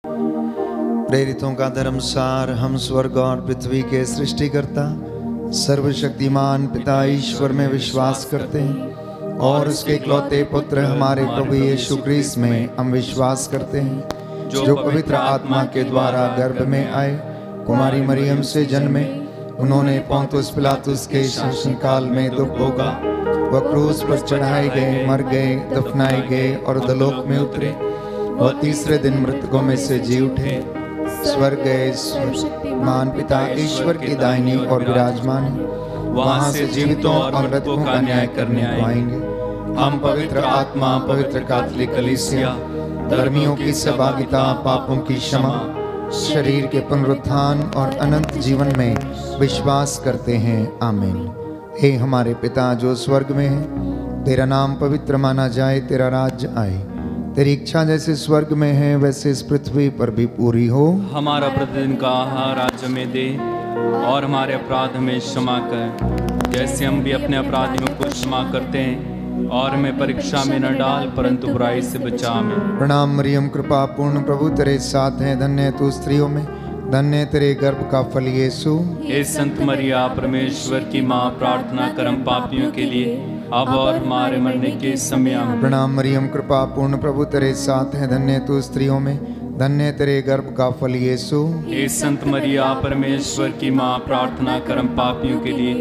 प्रेरितों का धर्मसार। हम स्वर्ग और पृथ्वी के सृष्टिकर्ता सर्वशक्तिमान पिता ईश्वर में विश्वास करते हैं और उसके इकलौते पुत्र हमारे प्रभु यीशु ख्रीस्त में हम विश्वास करते हैं, जो पवित्र आत्मा के द्वारा गर्भ में आए, कुमारी मरियम से जन्मे, उन्होंने पोंतुस पिलातुस के शासनकाल में दुख भोगा, वह क्रूस पर चढ़ाए गए, मर गए, दफनाए गए और अधोलोक में उतरे, वह तीसरे दिन मृतकों में से जी उठे, स्वर्ग गए, मान पिता ईश्वर की दाहिनी और विराजमान है, वहां से जीवितों और मृतकों का न्याय करने को आएंगे। हम पवित्र आत्मा, पवित्र कैथोलिक कलीसिया, धर्मियों की सहभागिता, पापों की क्षमा, शरीर के पुनरुत्थान और अनंत जीवन में विश्वास करते हैं। आमीन। हे हमारे पिता जो स्वर्ग में है, तेरा नाम पवित्र माना जाए, तेरा राज्य आए, तेरी इच्छा जैसे स्वर्ग में है वैसे इस पृथ्वी पर भी पूरी हो। हमारा प्रतिदिन का आहार आज हमें दे और हमारे अपराध हमें क्षमा कर, जैसे हम भी अपने अपराधियों को क्षमा करते हैं, और हमें परीक्षा में न डाल परंतु बुराई से बचा हमें। प्रणाम मरियम, कृपा पूर्ण प्रभु तेरे साथ है, धन्य तू स्त्रियों में, धन्य तेरे गर्भ का फल यीशु। हे संत मरिया परमेश्वर की माँ, प्रार्थना कर हम पापियों के लिए अब और हमारे मरने के समय आमीन। प्रणाम मरियम, कृपा पूर्ण प्रभु तेरे साथ है, धन्य तू स्त्रियों में, धन्य तेरे गर्भ का फल यीशु। हे संत मरिया परमेश्वर की माँ, प्रार्थना कर हम पापियों के लिए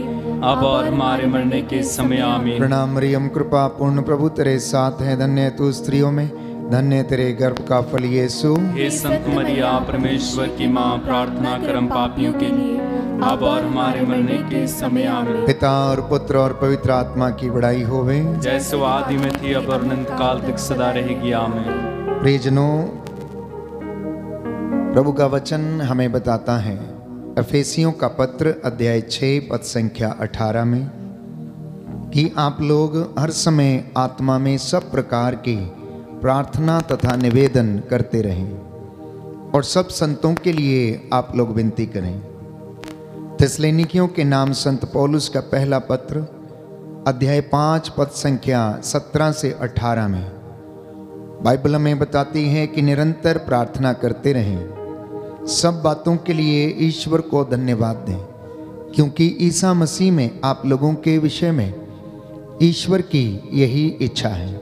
अब और हमारे मरने के समय आमीन। प्रणाम मरियम, कृपा पूर्ण प्रभु तेरे साथ है, धन्य तू स्त्रियों में, धन्य तेरे गर्भ का फल यीशु। हे संत मरिया परमेश्वर की माँ, प्रार्थना कर हम पापियों के लिए अब और हमारे मरने के समय आमीन। पिता और पुत्र और पवित्र आत्मा की बड़ाई होवे, जैसे वो आदि में थी अब और अनंत काल तक सदा रहेगी। आमीन। प्रियजनों, प्रभु का वचन हमें बताता है एफेसियों का पत्र अध्याय 6 पद संख्या 18 में कि आप लोग हर समय आत्मा में सब प्रकार की प्रार्थना तथा निवेदन करते रहें और सब संतों के लिए आप लोग विनती करें। थिस्सलुनीकियों के नाम संत पौलुस का पहला पत्र अध्याय 5 पद संख्या 17 से 18 में बाइबल हमें बताती है कि निरंतर प्रार्थना करते रहें, सब बातों के लिए ईश्वर को धन्यवाद दें, क्योंकि ईसा मसीह में आप लोगों के विषय में ईश्वर की यही इच्छा है।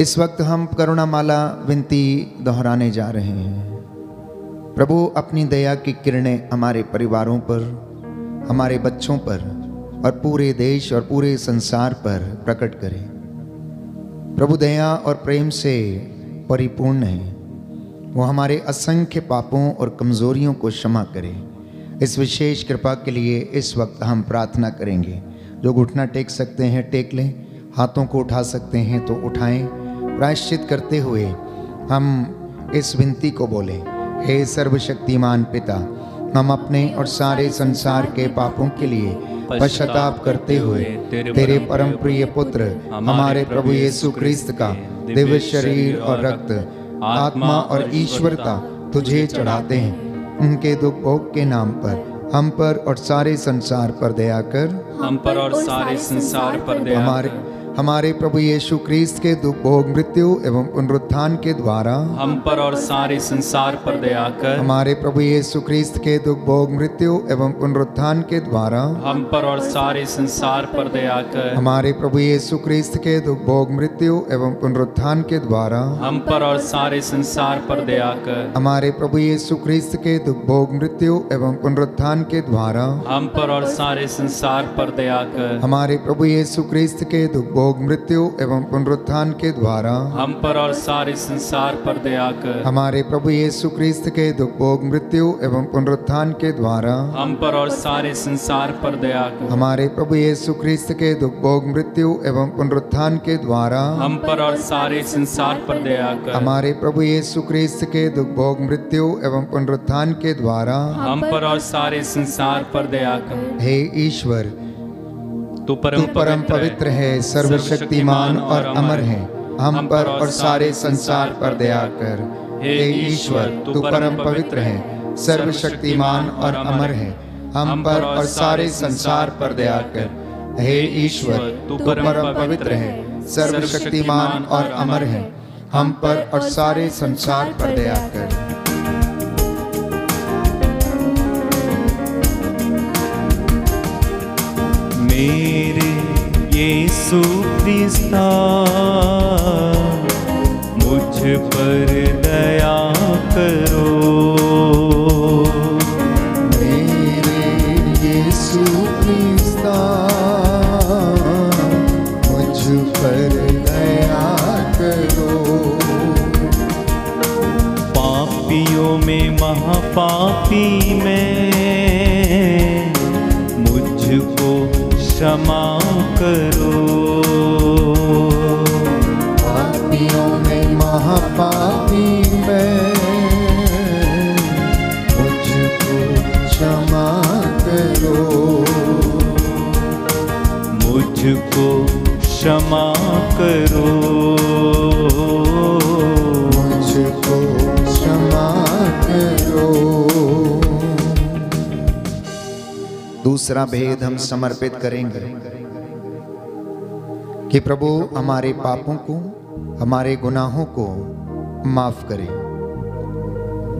इस वक्त हम करुणामाला विनती दोहराने जा रहे हैं। प्रभु अपनी दया की किरणें हमारे परिवारों पर, हमारे बच्चों पर और पूरे देश और पूरे संसार पर प्रकट करें। प्रभु दया और प्रेम से परिपूर्ण है, वो हमारे असंख्य पापों और कमज़ोरियों को क्षमा करे। इस विशेष कृपा के लिए इस वक्त हम प्रार्थना करेंगे। जो घुटना टेक सकते हैं टेक लें, हाथों को उठा सकते हैं तो उठाएं। प्रायश्चित करते हुए हम इस विनती को बोलें, हे सर्वशक्तिमान पिता, हम अपने और सारे संसार के पापों के लिए पश्चाताप करते हुए तेरे परम प्रिय पुत्र हमारे प्रभु यीशु ख्रीस्त का दिव्य शरीर और रक्त, आत्मा और ईश्वरता तुझे चढ़ाते हैं। उनके दुख भोग के नाम पर हम पर और सारे संसार पर दया कर। हम पर और सारे संसार पर दया कर। हमारे प्रभु यीशु ख्रीस्त के दुख भोग, मृत्यु एवं पुनरुत्थान के द्वारा हम पर और सारे संसार पर दया कर। हमारे प्रभु यीशु ख्रीस्त के दुख भोग, मृत्यु एवं पुनरुत्थान के द्वारा हम पर और सारे संसार पर दया कर। हमारे प्रभु यीशु ख्रीस्त के दुख भोग, मृत्यु एवं पुनरुत्थान के द्वारा हम पर और सारे संसार पर दया कर। हमारे प्रभु यीशु ख्रीस्त के दुख भोग, मृत्यु एवं पुनरुत्थान के द्वारा हम पर और सारे संसार पर दया कर। हमारे प्रभु यीशु ख्रीस्त के दुख भोग, मृत्यु एवं पुनरुत्थान के द्वारा हम पर और सारे संसार पर दया कर। हमारे प्रभु यीशु ख्रीस्त के दुख भोग, मृत्यु एवं पुनरुत्थान के द्वारा हम पर और सारे संसार पर दया कर। हमारे प्रभु यीशु ख्रीस्त के दुख भोग, मृत्यु एवं पुनरुत्थान के द्वारा हम पर और सारे संसार पर दया कर। हमारे प्रभु यीशु ख्रीस्त के दुख भोग, मृत्यु एवं पुनरुत्थान के द्वारा हम पर और सारे संसार पर दया कर। हे ईश्वर, तू परम पवित्र है, सर्वशक्तिमान और अमर है, हम पर और सारे संसार पर दया कर। हे ईश्वर, तू परम पवित्र है, सर्वशक्तिमान और अमर है, हम पर और सारे संसार पर दया कर। हे ईश्वर, तू परम पवित्र है, सर्वशक्तिमान और अमर है, हम पर और सारे संसार पर दया कर। मेरे यीशु क्रिस्ता मुझ पर दया करो। मेरे यीशु क्रिस्ता मुझ पर दया करो। पापियों में महापापी में मुझको क्षमा करो। पापियों में महापापी में मुझको क्षमा करो। मुझको क्षमा करो। मुझको क्षमा करो। दूसरा भेद हम समर्पित करेंगे कि प्रभु हमारे पापों को, हमारे गुनाहों को माफ करे।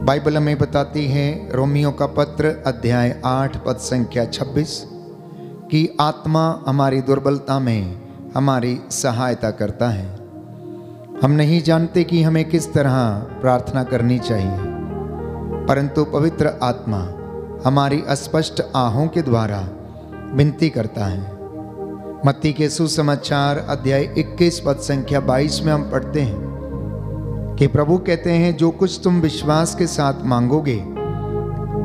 बाइबल हमें बताती है, रोमियो का पत्र अध्याय 8 पद संख्या 26, कि आत्मा हमारी दुर्बलता में हमारी सहायता करता है। हम नहीं जानते कि हमें किस तरह प्रार्थना करनी चाहिए, परंतु पवित्र आत्मा हमारी अस्पष्ट आहों के द्वारा विनती करता है। मत्ती के सुसमाचार अध्याय 21 पद संख्या 22 में हम पढ़ते हैं कि प्रभु कहते हैं, जो कुछ तुम विश्वास के साथ मांगोगे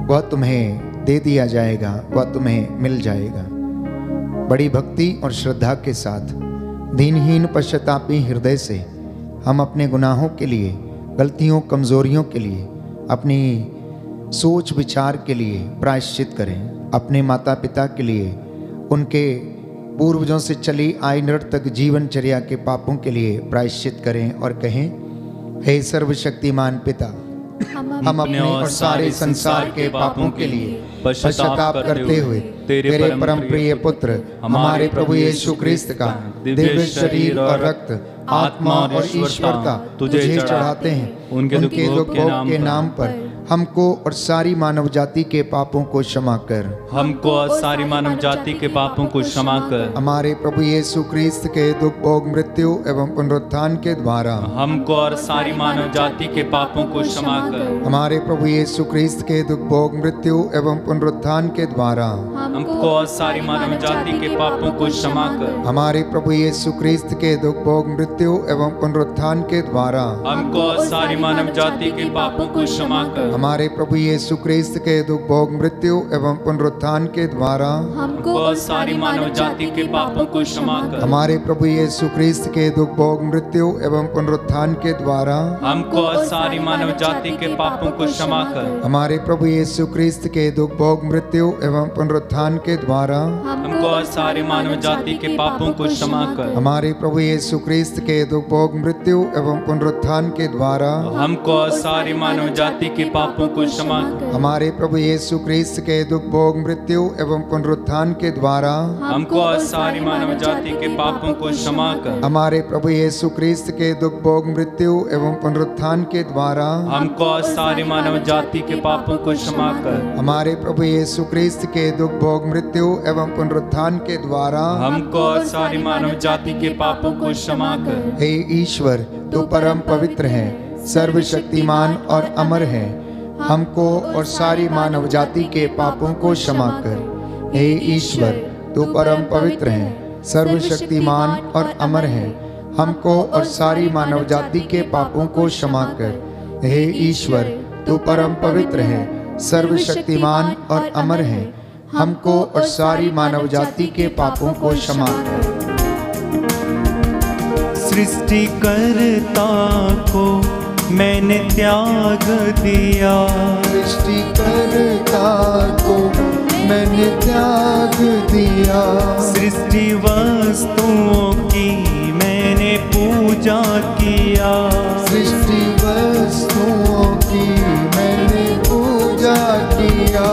वह तुम्हें दे दिया जाएगा, वह तुम्हें मिल जाएगा। बड़ी भक्ति और श्रद्धा के साथ दीनहीन पश्चातापी हृदय से हम अपने गुनाहों के लिए, गलतियों, कमजोरियों के लिए, अपनी सोच विचार के लिए प्रायश्चित करें। अपने माता पिता के लिए, उनके पूर्वजों से चली आई नर्तक जीवनचर्या के पापों के लिए प्रायश्चित करें और कहें, हे सर्वशक्तिमान पिता, हम अपने और सारे संसार के पापों के लिए पश्चाताप करते हुए तेरे परम प्रिय पुत्र हमारे प्रभु यीशु ख्रिस्त का दिव्य शरीर और रक्त, आत्मा और ईश्वरता तुझे चढ़ाते हैं। उनके दुख के नाम पर हमको और सारी मानव जाति के पापों को क्षमा कर। हमको और सारी मानव जाति के पापों को क्षमा कर। हमारे प्रभु यीशु ख्रिस्त के दुख, भोग, मृत्यु एवं पुनरुत्थान के द्वारा हमको और सारी मानव जाति के पापों को क्षमा कर। हमारे प्रभु यीशु ख्रिस्त के दुख, भोग, मृत्यु एवं पुनरुत्थान के द्वारा हमको और सारी मानव जाति के पापों को क्षमा कर। हमारे प्रभु यीशु ख्रिस्त के दुख, भोग, मृत्यु एवं पुनरुत्थान के द्वारा हमको और सारी मानव जाति के पापों को क्षमा कर। हमारे प्रभु यीशु ख्रिस्त के दुख, भोग, मृत्यु एवं पुनरुत्थान के द्वारा हमको और सारी मानव जाति के पापों को क्षमा कर। हमारे प्रभु यीशु ख्रिस्त के दुख, भोग, मृत्यु एवं पुनरुत्थान के द्वारा हमको और सारी मानव जाति के पापों को क्षमा कर। हमारे प्रभु यीशु ख्रिस्त के दुख, भोग, मृत्यु एवं पुनरुत्थान के द्वारा हमको और सारी मानव जाति के पापों को क्षमा कर। हमारे प्रभु यीशु ख्रिस्त के दुख, भोग, मृत्यु एवं पुनरुत्थान के द्वारा हमको और सारी मानव जाति के पापों को क्षमा कर। हमारे प्रभु यीशु ख्रिस्त के दुख, भोग, मृत्यु एवं पुनरुत्थान के द्वारा हमको और सारी मानव जाति के पापों को क्षमा कर। हमारे प्रभु यीशु ख्रिस्त के दुख, भोग, मृत्यु एवं पुनरुत्थान के द्वारा हमको और सारी मानव जाति के पापों को क्षमा कर। हमारे प्रभु यीशु ख्रिस्त के दुख, भोग, मृत्यु एवं पुनरुत्थान के द्वारा हमको और सारी मानव जाति के पापों को क्षमा कर। हे ईश्वर, तू परम पवित्र है, सर्वशक्तिमान और अमर है। हमको और सारी मानव जाति के पापों को क्षमा कर। हे ईश्वर, तू परम पवित्र है, सर्वशक्तिमान और अमर है। हमको और सारी मानव जाति के पापों को क्षमा कर। हे ईश्वर, तू परम पवित्र है, सर्वशक्तिमान और अमर है। हमको और सारी मानव जाति के पापों को क्षमा कर। सृष्टिकर्ता को मैंने त्याग दिया, सृष्टिकर्ता को मैंने त्याग दिया। सृष्टि वस्तुओं की मैंने पूजा किया, सृष्टि वस्तुओं की मैंने पूजा किया।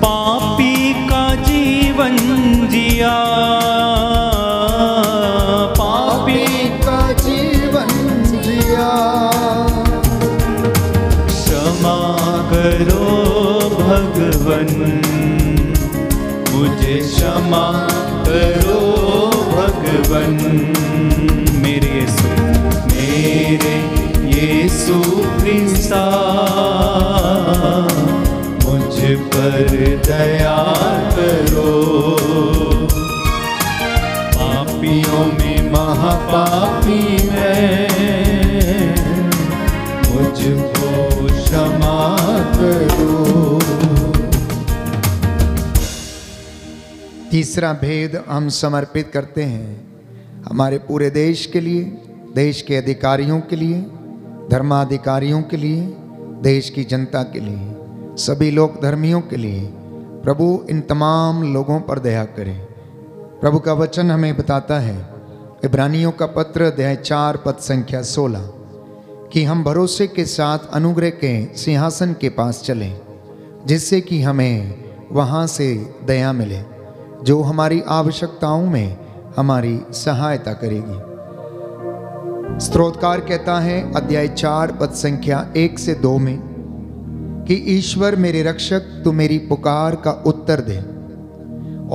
पापी का जीवन जिया, पापी का जीवन जिया। करो भगवन, मुझे क्षमा करो भगवन। मेरे यीशु ख्रिस्ता, मुझ पर दया करो। पापियों में महापापी मैं, मुझको क्षमा करो। तीसरा भेद हम समर्पित करते हैं हमारे पूरे देश के लिए, देश के अधिकारियों के लिए, धर्माधिकारियों के लिए, देश की जनता के लिए, सभी लोक धर्मियों के लिए। प्रभु इन तमाम लोगों पर दया करें। प्रभु का वचन हमें बताता है, इब्रानियों का पत्र अध्याय 4 पद संख्या 16, कि हम भरोसे के साथ अनुग्रह के सिंहासन के पास चलें, जिससे कि हमें वहाँ से दया मिले, जो हमारी आवश्यकताओं में हमारी सहायता करेगी। स्तोत्रकार कहता है अध्याय 4 पद संख्या 1 से 2 में कि ईश्वर मेरे रक्षक, तू मेरी पुकार का उत्तर दे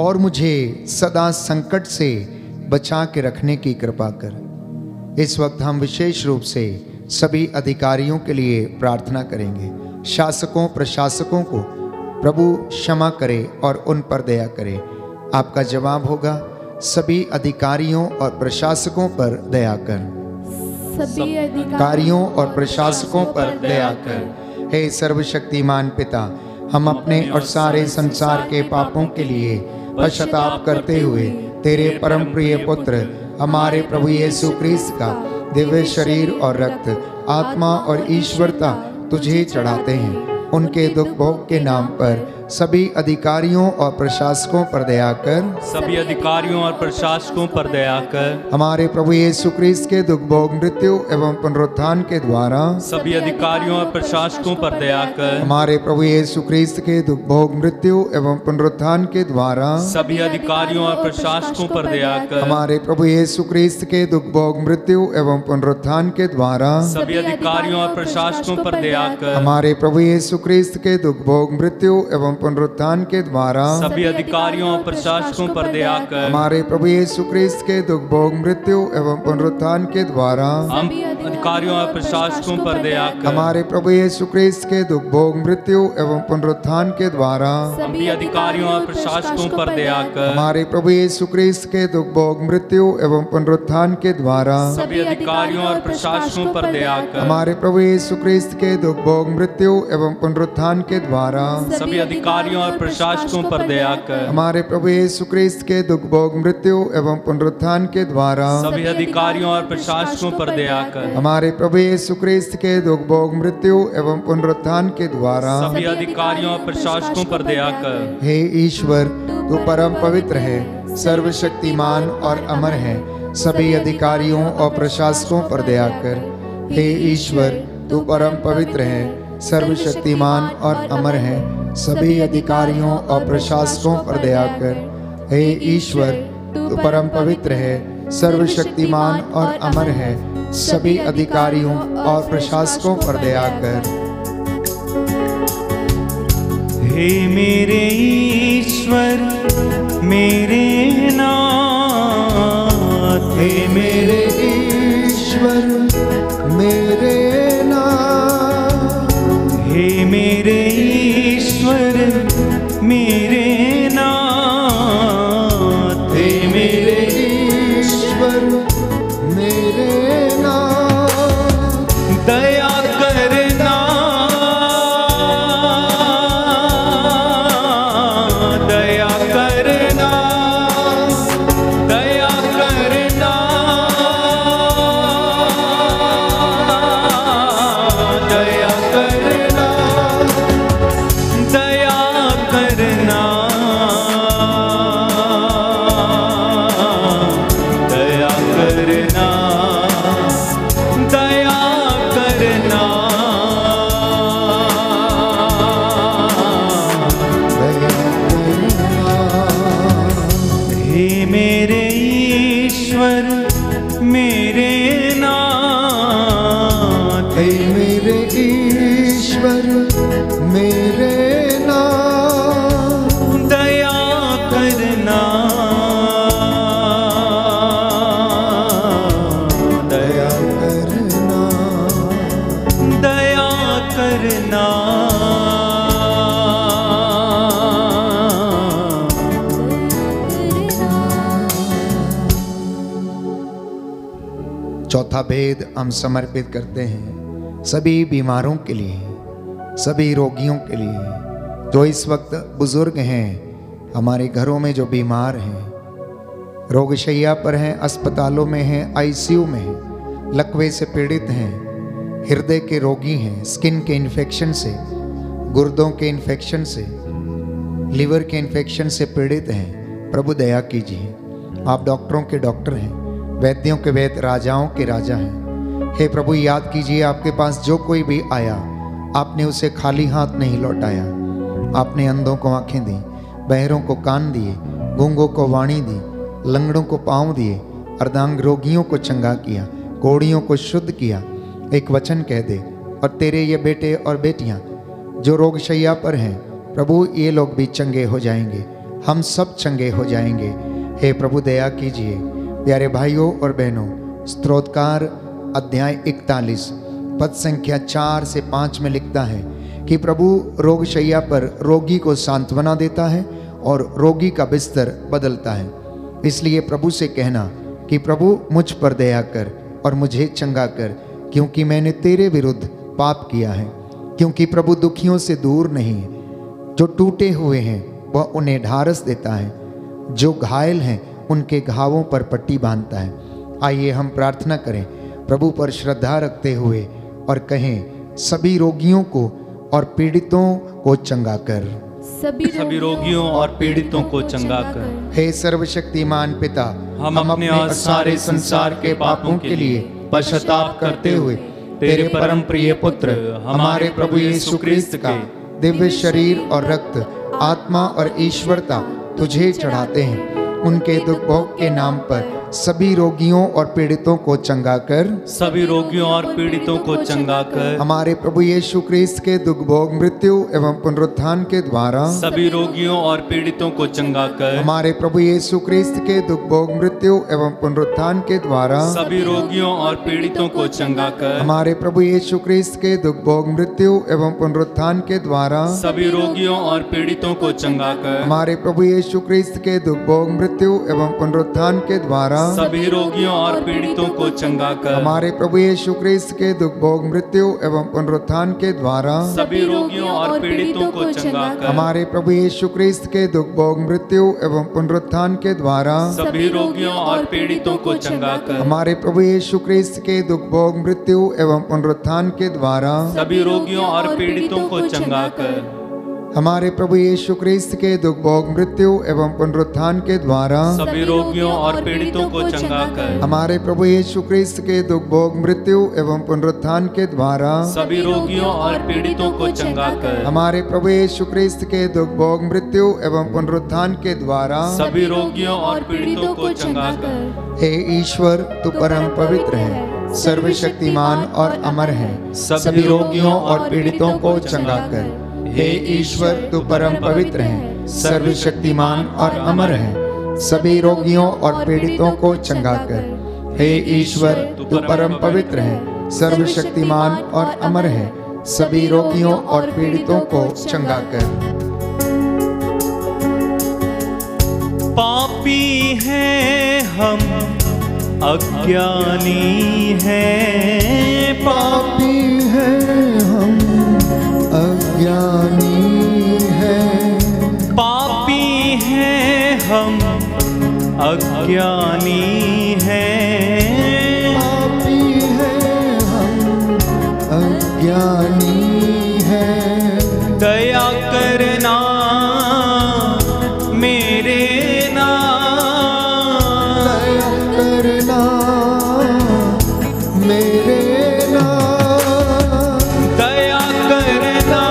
और मुझे सदा संकट से बचा के रखने की कृपा कर। इस वक्त हम विशेष रूप से सभी अधिकारियों के लिए प्रार्थना करेंगे। शासकों प्रशासकों को प्रभु क्षमा करे और उन पर दया करे। आपका जवाब होगा, सभी अधिकारियों और प्रशासकों पर दया कर। सभी अधिकारियों और प्रशासकों पर दया कर। हे सर्वशक्तिमान पिता, हम अपने और सारे संसार के पापों के लिए पश्चाताप करते हुए तेरे परम प्रिय पुत्र हमारे प्रभु यीशु ख्रीस्त का दिव्य शरीर और रक्त, आत्मा और ईश्वरता तुझे चढ़ाते हैं। उनके दुख भोग के नाम पर सभी अधिकारियों और प्रशासकों पर दया कर। सभी अधिकारियों और प्रशासकों पर दया कर। हमारे प्रभु यीशु ख्रीस्त के दुख भोग, मृत्यु एवं पुनरुत्थान के द्वारा सभी अधिकारियों और प्रशासकों पर दया कर। हमारे प्रभु यीशु ख्रीस्त के दुख भोग, मृत्यु एवं पुनरुत्थान के द्वारा सभी अधिकारियों और प्रशासकों पर दया कर। हमारे प्रभु यीशु ख्रीस्त के दुख भोग, मृत्यु एवं पुनरुत्थान के द्वारा सभी अधिकारियों और प्रशासकों पर दया कर। हमारे प्रभु यीशु ख्रीस्त के दुख भोग, मृत्यु एवं पुनरुत्थान के द्वारा सभी अधिकारियों और प्रशासकों पर दया कर। हमारे प्रभु यीशु ख्रीस्त के दुख भोग, मृत्यु एवं पुनरुत्थान के द्वारा हम अधिकारियों और प्रशासकों पर दया कर। हमारे प्रभु यीशु ख्रीस्त के दुख भोग, मृत्यु एवं पुनरुत्थान के द्वारा सभी अधिकारियों और प्रशासकों पर दया कर। हमारे प्रभु यीशु ख्रीस्त के दुख भोग, मृत्यु एवं पुनरुत्थान के द्वारा सभी अधिकारियों और प्रशासकों पर दया कर। हमारे प्रभु यीशु ख्रीस्त के दुख भोग, मृत्यु एवं पुनरुत्थान के द्वारा सभी अधिकारियों और प्रशासकों पर दया कर। हमारे प्रभु यीशु ख्रीस्त के दुख भोग, मृत्यु एवं पुनरुत्थान के द्वारा सभी अधिकारियों और प्रशासकों पर दया कर। हमारे प्रभु यीशु ख्रीस्त के दुख भोग, मृत्यु एवं पुनरुत्थान के द्वारा सभी अधिकारियों और प्रशासकों पर दया कर। हे ईश्वर, तू परम पवित्र है, सर्वशक्तिमान और अमर है। सभी अधिकारियों और प्रशासकों पर दया कर। हे ईश्वर, तू परम पवित्र है, सर्वशक्तिमान और अमर है। सभी अधिकारियों और प्रशासकों पर दया कर। हे ईश्वर, तू परम पवित्र है, सर्वशक्तिमान और अमर है। सभी अधिकारियों और प्रशासकों पर दया कर। हे मेरे ईश्वर, मेरे नाथ, हे मेरे ईश्वर, मेरे नाथ, हे मेरे ईश्वर, मेरे नाथ, हे मेरे ईश्वर, मेरे नाथ, दया करना, दया करना, दया करना, दया करना, दया करना, दया करना, दया करना, हे मेरे ईश्वर, मेरे नाथ, हे मेरे ईश्वर, ईश्वर मेरे नाम दया करना, दया करना, दया करना। चौथा भेद हम समर्पित करते हैं सभी बीमारों के लिए, सभी रोगियों के लिए जो इस वक्त बुजुर्ग हैं, हमारे घरों में जो बीमार हैं, रोगशैया पर हैं, अस्पतालों में हैं, आईसीयू में हैं, लकवे से पीड़ित हैं, हृदय के रोगी हैं, स्किन के इन्फेक्शन से, गुर्दों के इन्फेक्शन से, लिवर के इन्फेक्शन से पीड़ित हैं। प्रभु दया कीजिए। आप डॉक्टरों के डॉक्टर हैं, वैद्यों के वैद्य, राजाओं के राजा हैं। हे प्रभु, याद कीजिए आपके पास जो कोई भी आया, आपने उसे खाली हाथ नहीं लौटाया। आपने अंधों को आंखें दी, बहरों को कान दिए, गूंगों को वाणी दी, लंगड़ों को पांव दिए, अर्धांग रोगियों को चंगा किया, कोढ़ियों को शुद्ध किया। एक वचन कह दे और तेरे ये बेटे और बेटियां जो रोगशैया पर हैं, प्रभु ये लोग भी चंगे हो जाएंगे, हम सब चंगे हो जाएंगे। हे प्रभु दया कीजिए। प्यारे भाइयों और बहनों, स्तोत्रकार अध्याय 41 पद संख्या 4 से 5 में लिखता है कि प्रभु रोगशैया पर रोगी को सांत्वना देता है और रोगी का बिस्तर बदलता है। इसलिए प्रभु से कहना कि प्रभु मुझ पर दया कर और मुझे चंगा कर, क्योंकि मैंने तेरे विरुद्ध पाप किया है। क्योंकि प्रभु दुखियों से दूर नहीं है, जो टूटे हुए हैं वह उन्हें ढारस देता है, जो घायल हैं उनके घावों पर पट्टी बांधता है। आइए हम प्रार्थना करें प्रभु पर श्रद्धा रखते हुए और कहें, सभी रोगियों को और पीड़ितों को चंगा कर, सभी रोगियों और पीड़ितों को चंगा कर। हे सर्वशक्तिमान पिता, हम अपने और सारे संसार के पापों के लिए पश्चाताप करते हुए तेरे परम प्रिय पुत्र हमारे प्रभु यीशु ख्रिस्त का दिव्य शरीर और रक्त, आत्मा और ईश्वरता तुझे चढ़ाते हैं। उनके दुख भोग के नाम पर सभी रोगियों और पीड़ितों को चंगा कर, सभी रोगियों और पीड़ितों को चंगा कर। हमारे प्रभु यीशु ख्रिस्त के दुख भोग, मृत्यु एवं पुनरुत्थान के द्वारा सभी रोगियों और पीड़ितों को चंगा कर। हमारे प्रभु यीशु ख्रिस्त के दुख भोग, मृत्यु एवं पुनरुत्थान के द्वारा सभी रोगियों और पीड़ितों को चंगा कर। हमारे प्रभु यीशु ख्रिस्त के दुख भोग, मृत्यु एवं पुनरुत्थान के द्वारा सभी रोगियों और पीड़ितों को चंगा कर। हमारे प्रभु यीशु ख्रिस्त के दुख भोग, मृत्यु एवं पुनरुत्थान के द्वारा सभी रोगियों और पीड़ितों को चंगा कर। हमारे प्रभु यीशु ख्रिस्त के दुख भोग, मृत्यु एवं पुनरुत्थान के द्वारा सभी रोगियों और पीड़ितों को चंगा कर। हमारे प्रभु यीशु ख्रिस्त के दुख भोग, मृत्यु एवं पुनरुत्थान के द्वारा सभी रोगियों और पीड़ितों को चंगा कर। हमारे प्रभु यीशु ख्रिस्त के दुख भोग, मृत्यु एवं पुनरुत्थान के द्वारा सभी रोगियों और पीड़ितों को चंगा कर। हमारे प्रभु यीशु ख्रिस्त के दुख भोग, मृत्यु एवं पुनरुत्थान के द्वारा सभी रोगियों और पीड़ितों को चंगा कर। हमारे प्रभु यीशु ख्रिस्त के दुख भोग, मृत्यु एवं पुनरुत्थान के द्वारा सभी रोगियों और पीड़ितों को चंगा कर। हमारे प्रभु यीशु ख्रिस्त के दुख भोग, मृत्यु एवं पुनरुत्थान के द्वारा सभी रोगियों और पीड़ितों को चंगा कर। हे ईश्वर, तू परम पवित्र है, सर्वशक्तिमान और अमर है, सभी रोगियों और पीड़ितों को चंगा कर। हे ईश्वर, तू परम पवित्र है, सर्वशक्तिमान और अमर है, सभी रोगियों और पीड़ितों को चंगा कर। हे ईश्वर, तू परम पवित्र है, सर्वशक्तिमान और अमर है, सभी रोगियों और पीड़ितों को चंगा कर। पापी हैं हम, अज्ञानी हैं, पापी हैं हम, अज्ञानी हैं, पापी हैं हम, अज्ञानी हैं, पापी हैं हम, अज्ञानी हैं। दया करना मेरे नाम, दया करना मेरे नाम, दया करना,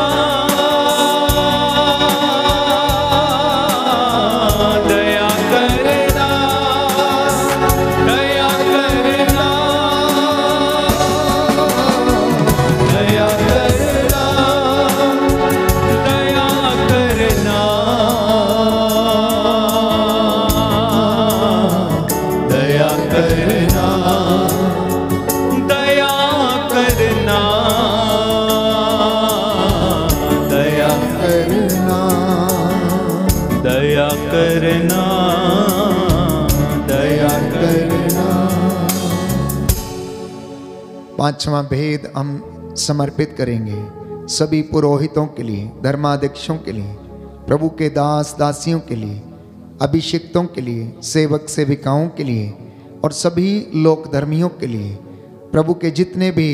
दया करना, दया करना, दया करना, पांचवा भेद हम समर्पित करेंगे सभी पुरोहितों के लिए, धर्माध्यक्षों के लिए, प्रभु के दास दासियों के लिए, अभिषिक्तों के लिए, सेवक सेविकाओं के लिए और सभी लोक धर्मियों के लिए। प्रभु के जितने भी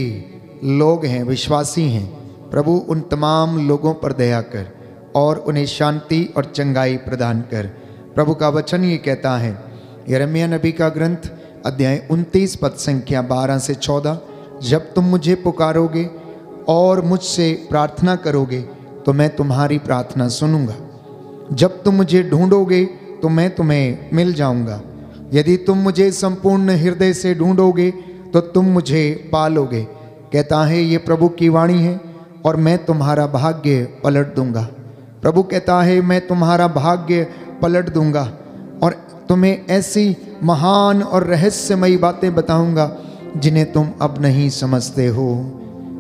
लोग हैं, विश्वासी हैं, प्रभु उन तमाम लोगों पर दया कर और उन्हें शांति और चंगाई प्रदान कर। प्रभु का वचन ये कहता है, यिर्मयाह नबी का ग्रंथ अध्याय 29 पद संख्या 12 से 14, जब तुम मुझे पुकारोगे और मुझसे प्रार्थना करोगे तो मैं तुम्हारी प्रार्थना सुनूंगा। जब तुम मुझे ढूंढोगे तो मैं तुम्हें मिल जाऊंगा। यदि तुम मुझे संपूर्ण हृदय से ढूंढोगे तो तुम मुझे पालोगे। कहता है ये प्रभु की वाणी है और मैं तुम्हारा भाग्य पलट दूंगा। प्रभु कहता है मैं तुम्हारा भाग्य पलट दूंगा और तुम्हें ऐसी महान और रहस्यमयी बातें बताऊंगा जिन्हें तुम अब नहीं समझते हो।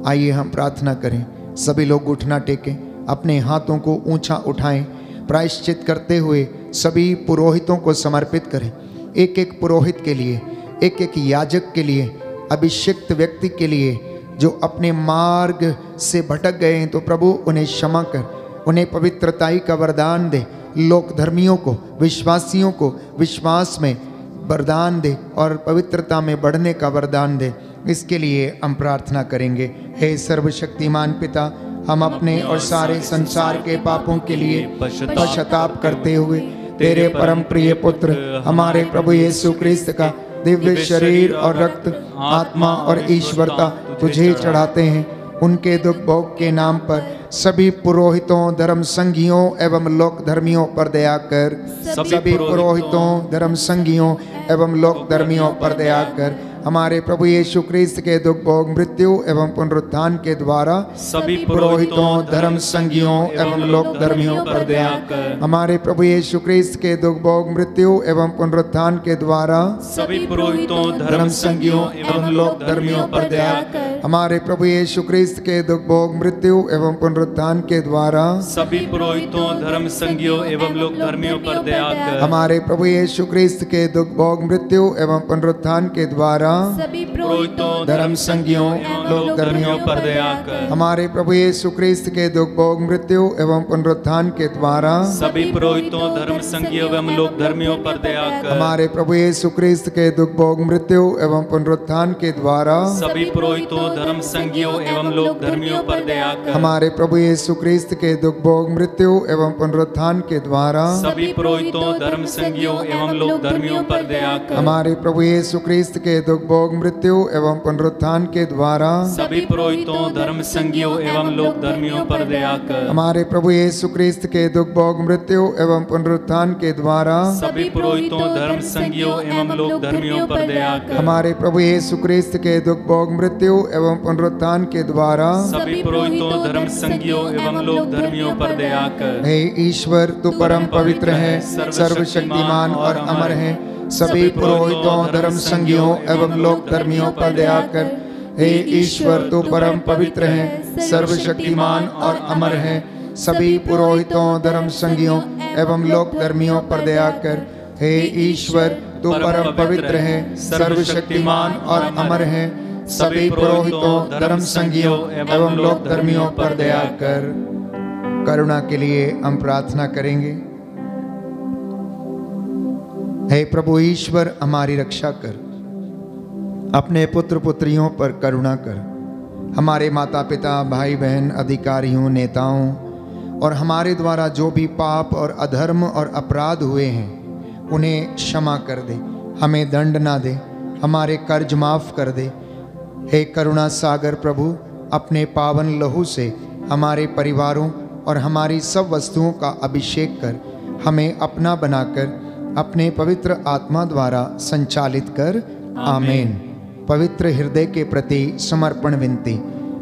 आइए हम प्रार्थना करें। सभी लोग घुटना टेकें, अपने हाथों को ऊंचा उठाएं, प्रायश्चित करते हुए सभी पुरोहितों को समर्पित करें। एक एक पुरोहित के लिए, एक एक याजक के लिए, अभिषिक्त व्यक्ति के लिए जो अपने मार्ग से भटक गए हैं, तो प्रभु उन्हें क्षमा कर, उन्हें पवित्रताई का वरदान दे। लोक धर्मियों को, विश्वासियों को विश्वास में वरदान दे और पवित्रता में बढ़ने का वरदान दे। इसके लिए हम प्रार्थना करेंगे। हे सर्वशक्तिमान पिता, हम अपने और सारे संसार के पापों के लिए पश्चाताप करते हुए तेरे परम प्रिय पुत्र हमारे प्रभु यीशु क्रिस्त का दिव्य शरीर और रक्त, आत्मा और ईश्वरता तुझे चढ़ाते हैं। उनके दुख भोग के नाम पर सभी पुरोहितों, धर्म संघियों एवं लोक धर्मियों पर दया कर। सभी पुरोहितों, धर्म संघियों एवं लोक धर्मियों पर दया कर। हमारे प्रभु यीशु क्रिस्त के दुख भोग, मृत्यु एवं पुनरुत्थान के द्वारा सभी पुरोहितों, धर्म संघियों एवं लोक धर्मियों पर दया कर। हमारे प्रभु यीशु क्रिस्त के दुख भोग, मृत्यु एवं पुनरुत्थान के द्वारा सभी पुरोहितों, धर्म संघियों एवं लोक धर्मियों पर दया कर। हमारे प्रभु यीशु क्रिस्त के दुख भोग, मृत्यु एवं पुनरुत्थान के द्वारा सभी पुरोहितों, धर्म संघियों एवं लोक धर्मियों पर दया कर। हमारे प्रभु यीशु क्रिस्त के दुख भोग, मृत्यु एवं पुनरुत्थान के द्वारा सभी पुरोहितों, धर्म संघियों लोक धर्मियों पर दया कर। हमारे प्रभु यीशु क्रिस्त के दुख भोग, मृत्यु एवं पुनरुत्थान के द्वारा सभी पुरोहितों, धर्म संघियों एवं लोक धर्मियों पर दया कर। हमारे प्रभु यीशु क्रिस्त के दुख भोग, मृत्यु एवं पुनरुत्थान के द्वारा सभी पुरोहितों, धर्म संघियों एवं लोक धर्मियों पर दया कर। हमारे प्रभु यीशु क्रिस्त के दुख भोग, मृत्यु एवं पुनरुत्थान के द्वारा सभी पुरोहितों, धर्म संघियों एवं लोक धर्मियों पर दया कर। हमारे प्रभु यीशु क्रिस्त के दुख भोग, मृत्यु एवं पुनरुत्थान के द्वारा सभी पुरोहितों, धर्म संघियों एवं लोक धर्मियों पर दया कर। हमारे प्रभु यीशु क्रिस्त के दुख भोग, मृत्यु एवं पुनरुत्थान के द्वारा सभी पुरोहितों, धर्म संघियों एवं लोक धर्मियों पर दया कर। हमारे प्रभु यीशु क्रिस्त के दुख भोग, मृत्यु एवं पुनरुत्थान के द्वारा सभी पुरोहितों, धर्म संघियों एवं लोक धर्मियों पर दया कर। हे ईश्वर, तू परम पवित्र है, सर्वशक्तिमान और अमर है। सभी पुरोहितों, धर्म संघियों एवं लोक धर्मियों पर दया कर। हे ईश्वर, तू परम पवित्र है, सर्वशक्तिमान और अमर है। सभी पुरोहितों, धर्म संघियों एवं लोक धर्मियों पर दया कर। हे ईश्वर, तू परम पवित्र है, सर्वशक्तिमान और अमर है। सभी पुरोहितों, धर्म संघियों एवं लोक धर्मियों पर दया कर। करुणा के लिए हम प्रार्थना करेंगे। हे प्रभु ईश्वर, हमारी रक्षा कर, अपने पुत्र पुत्रियों पर करुणा कर। हमारे माता पिता, भाई बहन, अधिकारियों, नेताओं और हमारे द्वारा जो भी पाप और अधर्म और अपराध हुए हैं उन्हें क्षमा कर दे, हमें दंड ना दे, हमारे कर्ज माफ कर दे। हे करुणा सागर प्रभु, अपने पावन लहू से हमारे परिवारों और हमारी सब वस्तुओं का अभिषेक कर, हमें अपना बनाकर अपने पवित्र आत्मा द्वारा संचालित कर। आमीन। पवित्र हृदय के प्रति समर्पण विनती।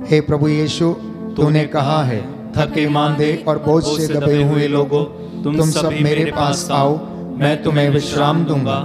हे प्रभु यीशु, तूने कहा है, थके मांदे और बोझ से दबे हुए लोगों, तुम सब मेरे पास आओ, मैं तुम्हें विश्राम दूंगा।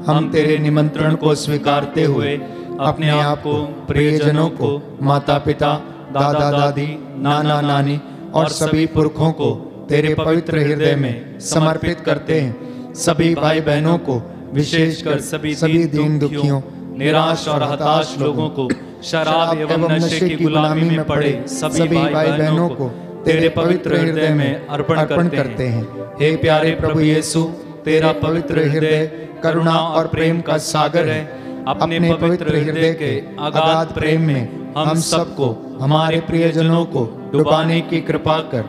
हम तेरे निमंत्रण को स्वीकारते हुए अपने आप को, प्रियजनों को, माता पिता, दादा दादी, नाना नानी और सभी पुरखों को तेरे पवित्र हृदय में समर्पित करते हैं। सभी भाई बहनों को, विशेषकर सभी दीन दुखियों, निराश और हताश लोगों को शराब एवं नशे की गुलामी में पड़े सभी भाई बहनों को तेरे पवित्र हृदय में अर्पण करते हैं। हे प्यारे प्रभु यीशु, तेरा पवित्र हृदय करुणा और प्रेम का सागर है। अपने पवित्र हृदय के अगाध प्रेम में हम सबको, हमारे प्रियजनों को डुबाने की कृपा कर।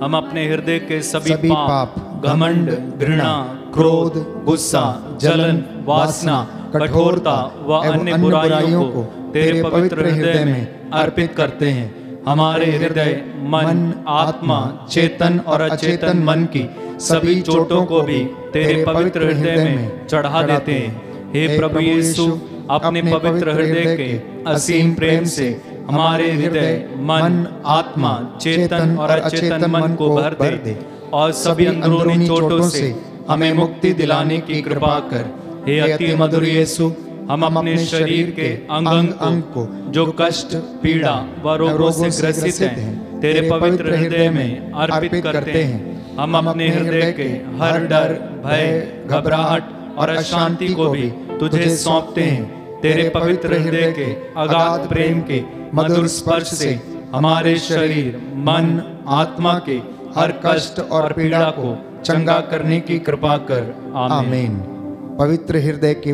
हम अपने हृदय के सभी पाप, घमंड, घृणा, क्रोध, गुस्सा, जलन, वासना, कठोरता व अन्य बुराइयों को तेरे पवित्र हृदय में अर्पित करते हैं। हमारे हृदय, मन, आत्मा, चेतन और अचेतन मन की सभी चोटों को भी तेरे पवित्र हृदय में चढ़ा देते हैं। हे प्रभु यीशु, अपने पवित्र हृदय के असीम प्रेम से हमारे हृदय, मन, आत्मा, चेतन और अचेतन मन को भर दे और सभी अंदरूनी चोटों से हमें मुक्ति दिलाने की कृपा कर। हे अति मधुर यीशु, हम अपने शरीर के अंग को जो कष्ट, पीड़ा व रोगों से ग्रसित हैं, तेरे पवित्र हृदय में अर्पित करते हैं। हम अपने हृदय के हर डर, भय, घबराहट और अशांति को भी तुझे सौंपते हैं। तेरे पवित्र हृदय के अगाध प्रेम के मधुर स्पर्श से हमारे शरीर, मन, आत्मा के हर कष्ट और पीड़ा को चंगा करने की कृपा कर। आमीन। पवित्र हृदय की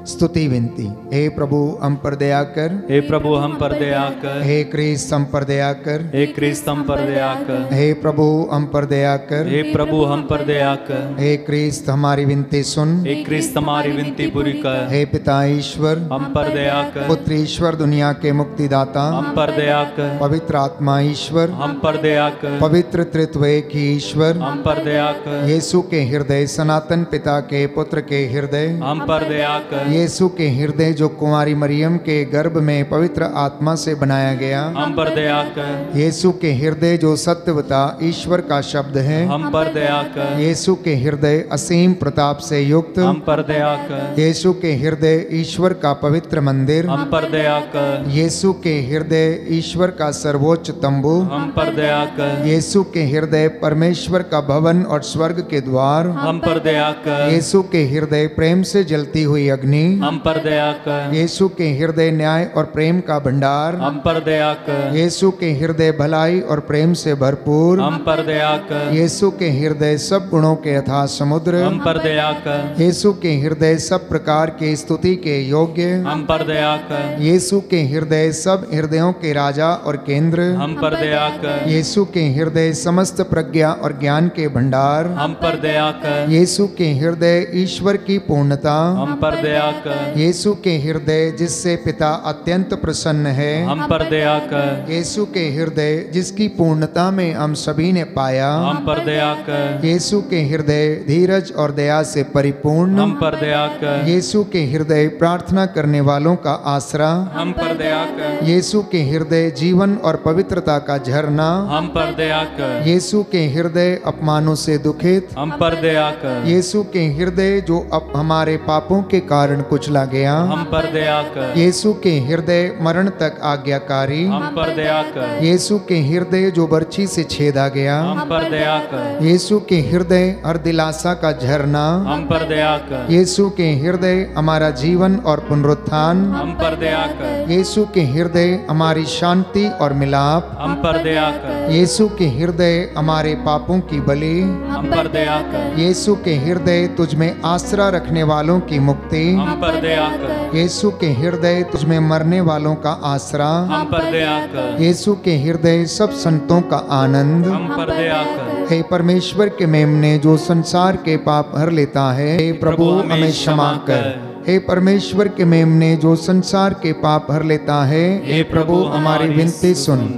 स्तुति विनती। हे प्रभु हम पर दया कर, हे प्रभु हम पर दया कर, हे क्रिस्त हम पर दया कर, हे क्रिस्त हम पर दया कर, हे प्रभु हम पर दया कर, हे प्रभु हम पर दया कर, हे क्रिस्त हमारी विनती सुन, हे क्रिस्त हमारी विनती पूरी कर। हे पिता ईश्वर हम पर दया कर, पुत्र ईश्वर दुनिया के मुक्तिदाता हम पर दया कर, पवित्र आत्मा ईश्वर हम पर दया कर, पवित्र त्रित्व एक ही ईश्वर हम पर दया कर, यीशु के हृदय, सनातन पिता के पुत्र के हृदय, हम पर दया कर, यीशु के हृदय जो कुंवारी मरियम के गर्भ में पवित्र आत्मा से बनाया गया, हम पर दया कर, यीशु के हृदय जो सत्यवता ईश्वर का शब्द है, हम पर दया कर, यीशु के हृदय असीम प्रताप से युक्त, हम पर दया कर, यीशु के हृदय ईश्वर का पवित्र मंदिर, हम पर दया कर, यीशु के हृदय ईश्वर का सर्वोच्च तंबू, हम पर दया कर, यीशु के हृदय परमेश्वर का भवन और स्वर्ग के द्वार, हम पर दया कर, यीशु के हृदय प्रेम से जलती हुई अग्नि, हम पर दया कर, यीशु के हृदय न्याय और प्रेम का भंडार, हम पर दया कर, यीशु के हृदय भलाई और प्रेम से भरपूर, हम पर दया कर, यीशु के हृदय सब गुणों के अथाह समुद्र, हम पर दया कर, यीशु के हृदय सब प्रकार के स्तुति के योग्य, हम पर दया कर, यीशु के हृदय सब हृदयों के राजा और केंद्र, हम पर दया कर, यीशु के हृदय समस्त प्रज्ञा और ज्ञान के भंडार, हम पर दया कर, यीशु के हृदय ईश्वर की पूर्णता, हम पर दया कर, यीशु के हृदय जिससे पिता अत्यंत प्रसन्न है, हम पर दया कर, यीशु के हृदय जिसकी पूर्णता में हम सभी ने पाया, हम पर दया कर, यीशु के हृदय धीरज और दया से परिपूर्ण, हम पर दया कर, यीशु के हृदय प्रार्थना करने वालों का आसरा, हम पर दया कर, यीशु के हृदय जीवन और पवित्रता का झरना, हम पर दया कर, यीशु के हृदय अपमानों से दुखित, हम पर दया कर, यीशु के हृदय जो अब हमारे पापों के कारण कुचला गया, हम पर दया कर, यीशु के हृदय मरण तक आज्ञाकारी, हम पर दया कर, यीशु के हृदय जो बर्छी से छेदा गया, हम पर दया कर, यीशु के हृदय हर दिलासा का झरना, हम पर दया कर, यीशु के हृदय हमारा जीवन और पुनरुत्थान, हम पर दया कर, यीशु के हृदय हमारी शांति और मिलाप, हम पर दया कर, यीशु के हृदय हमारे पापों की बलि, हम पर दया कर, यीशु के हृदय तुझ में आसरा रखने वालों की मुक्ति, हम पर दया कर, यीशु के हृदय तुझ में मरने वालों का आसरा, हम पर दया कर, यीशु के हृदय सब संतों का आनंद, हम पर दया कर, हे परमेश्वर के मेमने जो संसार के पाप हर लेता है, हे प्रभु हमें क्षमा कर। हे परमेश्वर के मेमने जो संसार के पाप हर लेता है, हे प्रभु हमारी विनती सुन।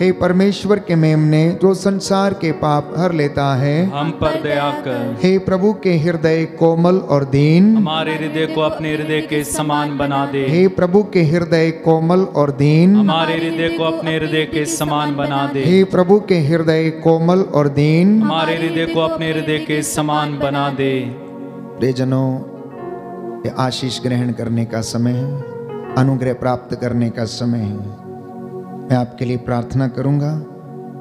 हे परमेश्वर के मेमने जो संसार के पाप हर लेता है, हम पर दया कर, हे प्रभु के हृदय कोमल और दीन, हमारे हृदय को अपने हृदय के समान बना दे, हे प्रभु के हृदय कोमल और दीन, हमारे हृदय को अपने हृदय के समान बना दे, हे प्रभु के हृदय कोमल और दीन, हमारे हृदय को अपने हृदय के समान बना दे। प्रियजनों, ये आशीष ग्रहण करने का समय है, अनुग्रह प्राप्त करने का समय है। मैं आपके लिए प्रार्थना करूंगा,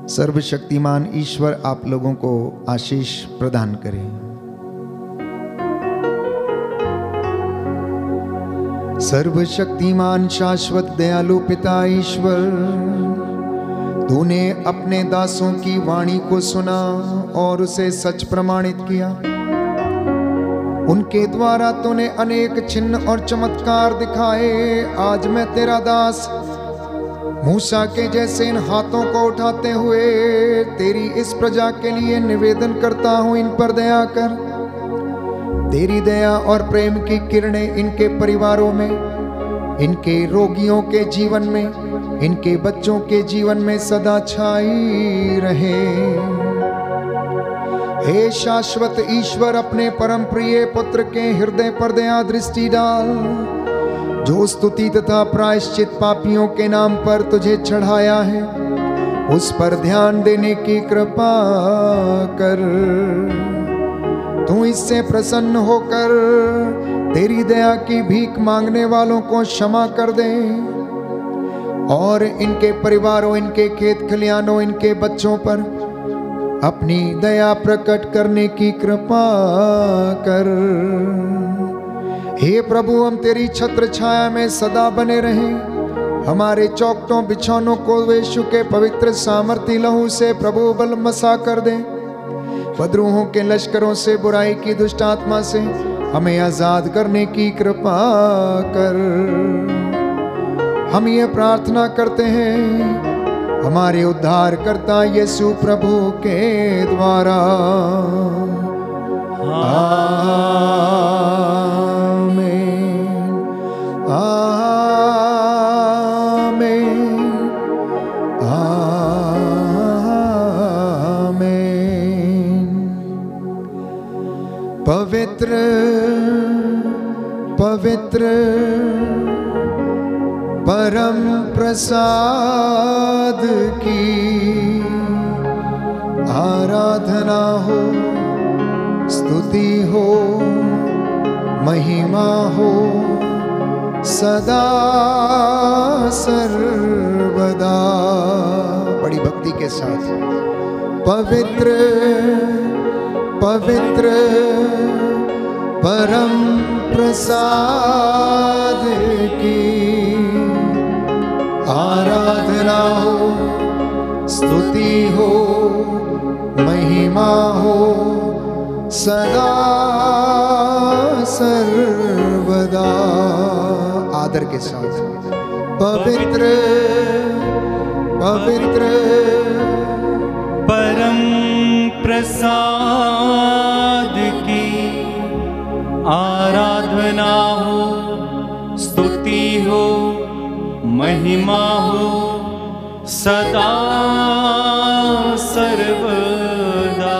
सर्वशक्तिमान ईश्वर आप लोगों को आशीष प्रदान करे। सर्वशक्तिमान शाश्वत दयालु पिता ईश्वर, तूने अपने दासों की वाणी को सुना और उसे सच प्रमाणित किया। उनके द्वारा तूने अनेक चिन्ह और चमत्कार दिखाए। आज मैं तेरा दास मूसा के जैसे इन हाथों को उठाते हुए तेरी इस प्रजा के लिए निवेदन करता हूं, इन पर दया कर। तेरी दया और प्रेम की किरणें इनके परिवारों में, इनके रोगियों के जीवन में, इनके बच्चों के जीवन में सदा छाई रहे। हे शाश्वत ईश्वर, अपने परम प्रिय पुत्र के हृदय पर दया दृष्टि डाल, जो स्तुति तथा प्रायश्चित पापियों के नाम पर तुझे चढ़ाया है, उस पर ध्यान देने की कृपा कर। तू इससे प्रसन्न होकर तेरी दया की भीख मांगने वालों को क्षमा कर दे और इनके परिवारों, इनके खेत खलियानों, इनके बच्चों पर अपनी दया प्रकट करने की कृपा कर। हे प्रभु, हम तेरी छत्र छाया में सदा बने रहें। हमारे चौखटों बिछौनों को यीशु के पवित्र सामर्थी लहू से प्रभु बलमसा कर दे। बदरूहों के लश्करों से, बुराई की दुष्ट आत्मा से हमें आजाद करने की कृपा कर। हम ये प्रार्थना करते हैं हमारे उद्धारकर्ता यीशु प्रभु के द्वारा। पवित्र पवित्र परम प्रसाद की आराधना हो, स्तुति हो, महिमा हो सदा सर्वदा। बड़ी भक्ति के साथ पवित्र पवित्र परम प्रसाद की आराधना हो, स्तुति हो, महिमा हो सदा सर्वदा। आदर के साथ पवित्र पवित्र परम प्रसाद की आराधना हो, स्तुति हो, महिमा हो सदा सर्वदा।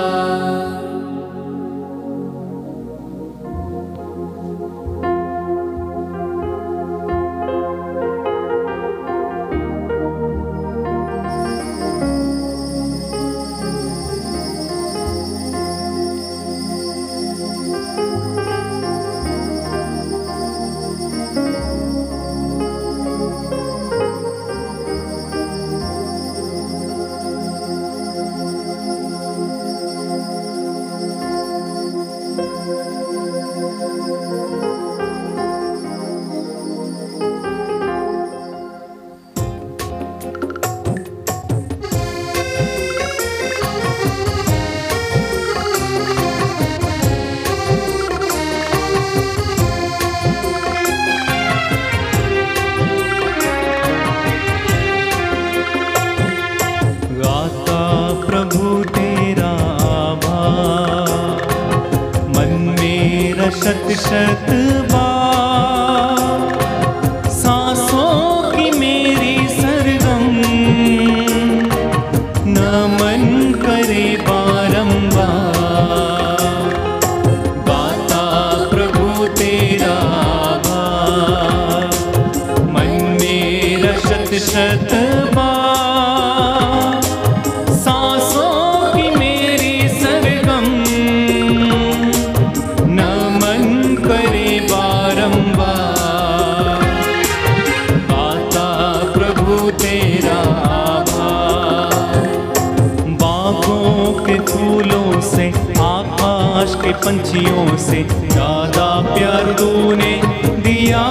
शत शत बार सांसों की मेरी सरगम नमन करे बारंबार। गाता प्रभु तेरा भाव, मन मेरा शत शत बार सांसों की मेरी सरगम करे बारंबार। गाता प्रभु तेरा आभार। बागों के फूलों से, आकाश के पंछियों से ज्यादा प्यार तूने दिया।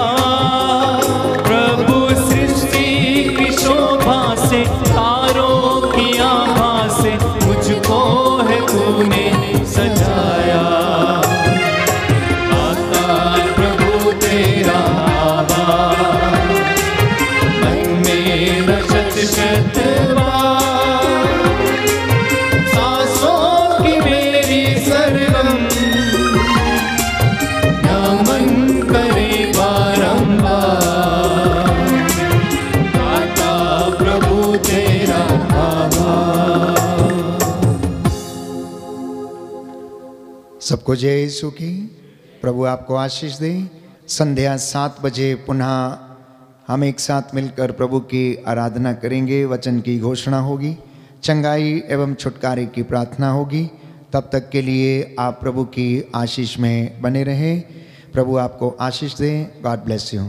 सबको जय यीशु की। प्रभु आपको आशीष दे। संध्या 7 बजे पुनः हम एक साथ मिलकर प्रभु की आराधना करेंगे। वचन की घोषणा होगी, चंगाई एवं छुटकारे की प्रार्थना होगी। तब तक के लिए आप प्रभु की आशीष में बने रहें। प्रभु आपको आशीष दे। God bless you.